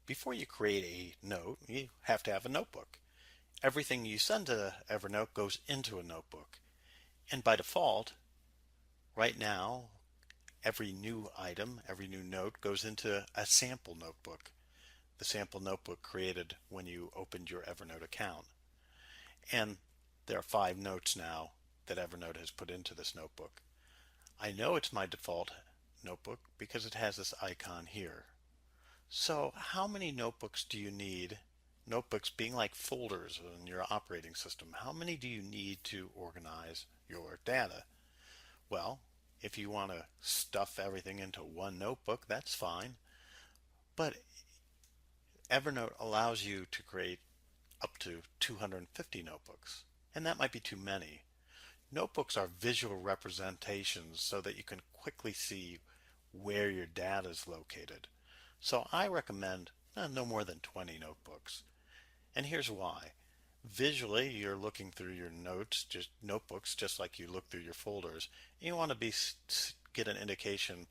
Before you create a note, you have to have a notebook. Everything you send to Evernote goes into a notebook. And by default, right now, every new item, every new note goes into a sample notebook. The sample notebook created when you opened your Evernote account. And there are 5 notes now that Evernote has put into this notebook. I know it's my default notebook because it has this icon here. So how many notebooks do you need? Notebooks being like folders in your operating system. How many do you need to organize your data? Well, if you want to stuff everything into one notebook, that's fine. But Evernote allows you to create up to 250 notebooks, and that might be too many. Notebooks are visual representations so that you can quickly see where your data is located. So I recommend no more than 20 notebooks. And here's why. Visually, you're looking through your notes, just notebooks, just like you look through your folders. You want to get an indication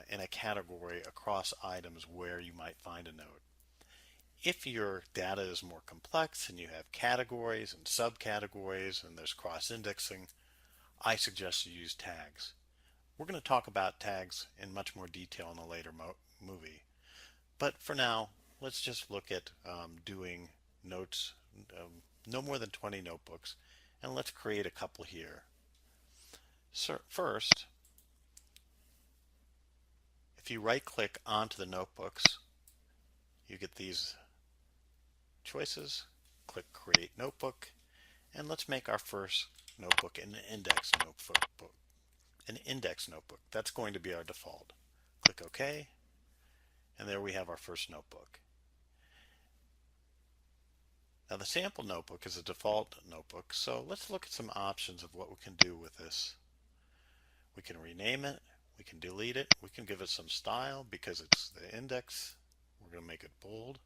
in a category across items where you might find a note. If your data is more complex and you have categories and subcategories and there's cross-indexing, I suggest you use tags. We're going to talk about tags in much more detail in a later movie. But for now, let's just look at doing notes, no more than 20 notebooks, and let's create a couple here. So first, if you right-click onto the notebooks, you get these choices. Click Create Notebook, and let's make our first notebook an index notebook. An index notebook. That's going to be our default. Click OK, and there we have our first notebook. Now the sample notebook is a default notebook, so let's look at some options of what we can do with this. We can rename it, we can delete it, we can give it some style because it's the index. We're going to make it bold.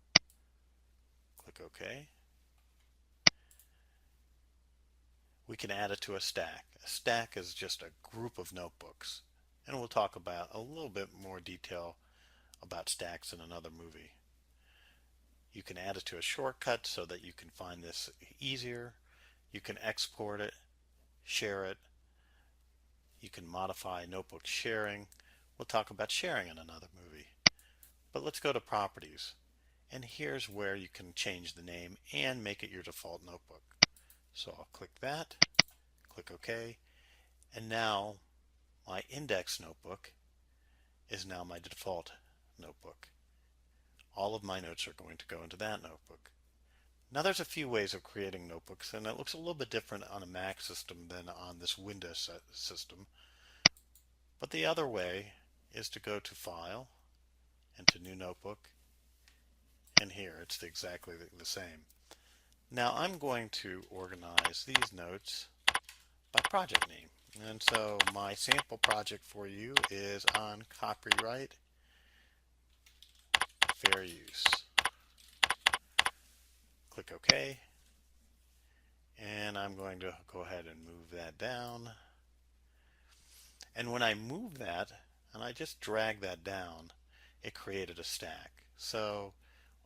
Click OK. We can add it to a stack. A stack is just a group of notebooks, and we'll talk about a little bit more detail about stacks in another movie. You can add it to a shortcut so that you can find this easier. You can export it, share it. You can modify notebook sharing. We'll talk about sharing in another movie. But let's go to properties. And here's where you can change the name and make it your default notebook. So I'll click that, click OK, and now my index notebook is now my default notebook. All of my notes are going to go into that notebook. Now there's a few ways of creating notebooks, and it looks a little bit different on a Mac system than on this Windows system. But the other way is to go to File and to New Notebook, and here it's exactly the same. Now I'm going to organize these notes by project name. And so my sample project for you is on copyright fair use. Click OK. And I'm going to go ahead and move that down. And when I move that, and I just drag that down, it created a stack. So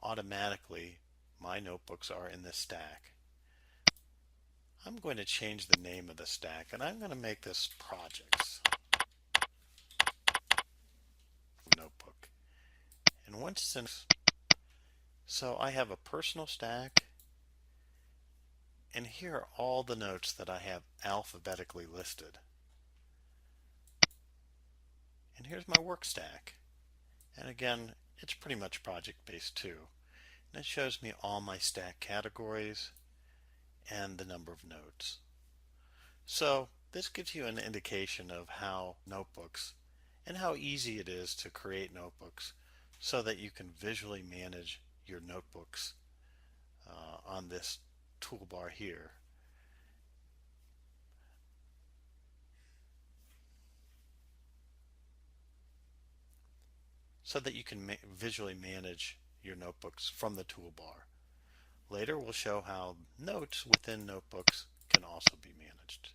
automatically my notebooks are in this stack. I'm going to change the name of the stack, and I'm going to make this projects notebook. And once it's in, so I have a personal stack, and here are all the notes that I have alphabetically listed. And here's my work stack. And again, it's pretty much project based too. And it shows me all my stack categories and the number of notes. So this gives you an indication of how notebooks and how easy it is to create notebooks so that you can visually manage your notebooks on this toolbar here. So that you can visually manage your notebooks from the toolbar. Later we'll show how notes within notebooks can also be managed.